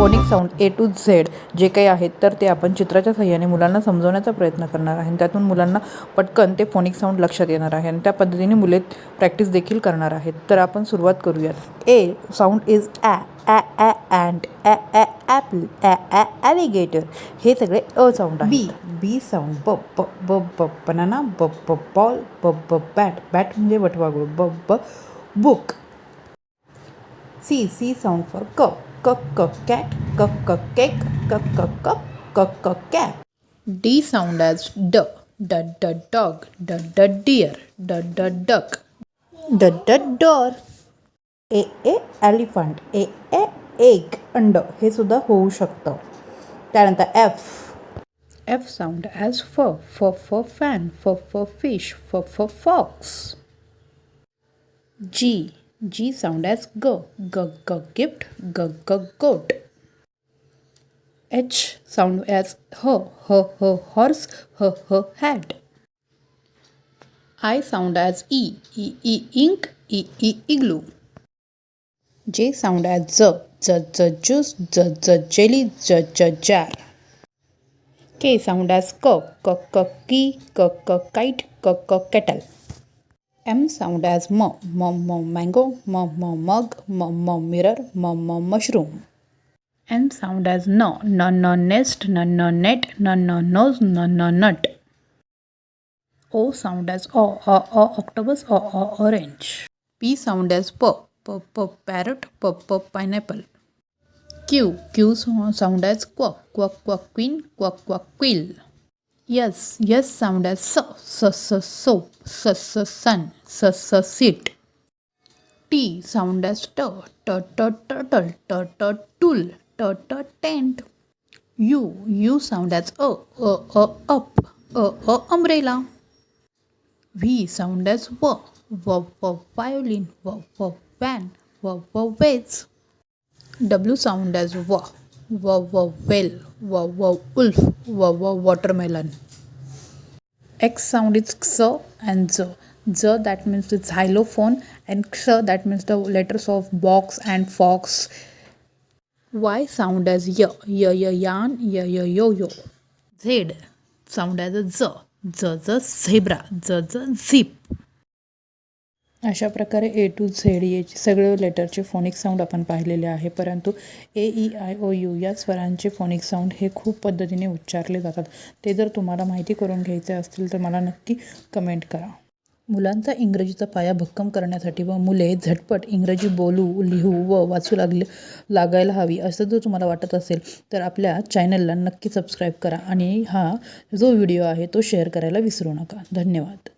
Phonic sound A to Z जे काही आहेत तर ते आपण चित्राच्या सहाय्याने मुलांना समजवण्याचा प्रयत्न करणार आहे. त्यातून मुलांना पटकन ते फोनिक साऊंड लक्षात येणार आहे आणि त्या पद्धतीने मुले प्रॅक्टिस देखील करणार आहेत. तर आपण सुरुवात करूयात. A sound is uh at uh Apple ॲ ॲलिगेटर. हे सगळे अ साऊंड आहे. बी साऊंड ब ब ब ब बनाना ब ब बॉल ब ब बॅट बॅट म्हणजे वटवाघूळ ब ब बुक. सी साऊंड फॉर क क क कॅट क क केक क क कप क क cap. D sound as D. D d dog. D d deer. D d duck. ड डॉर. ए एलिफंट ए एग अंड हे सुद्धा होऊ शकतं. त्यानंतर F sound as F. F fan. F fish. F fox. G sound as G. G gift. G goat. H sound as H horse. H hat. I sound as E ink. E igloo. J sound as Z juice. Z jelly. J jar. K sound as K key. K kite. K kettle. M sound as M mango. M mug. M mirror. M mushroom. N sound as N nest. N net. N nose. N nut. O sound as O octopus. O orange. P sound as P parrot. P pineapple. Q sound as quack queen. Quack quill. Yes sound as soap. Sun. Sit. T sound as turtle. Tool. Tent. U sound as up. Umbrella. V sound as violin. Van. Vase. W sound as well. Wolf. Watermelon. X sound is X and Z. Z that means it's xylophone and X that means the letters of box and fox. Y sound as yarn. Yo. Z sound as a Z zebra. Z zip. अशा प्रकारे A to Z याचे सगळे लेटरचे phonic sound आपण पाहिलेले आहे. परंतु AEIOU या स्वरांचे phonic sound हे खूप पद्धतीने उच्चारले जातात. ते जर तुम्हाला माहिती करून घ्यायचे असतील तर मला नक्की कमेंट करा. मुलांचा इंग्रजीचा पाया भक्कम करण्यासाठी व मुले झटपट इंग्रजी बोलू, लिहू व वाचू लागायला हवी असं जर तुम्हाला वाटत असेल तर आपल्या चॅनलला नक्की सबस्क्राईब करा आणि हा जो व्हिडिओ आहे तो शेअर करायला विसरू नका. धन्यवाद.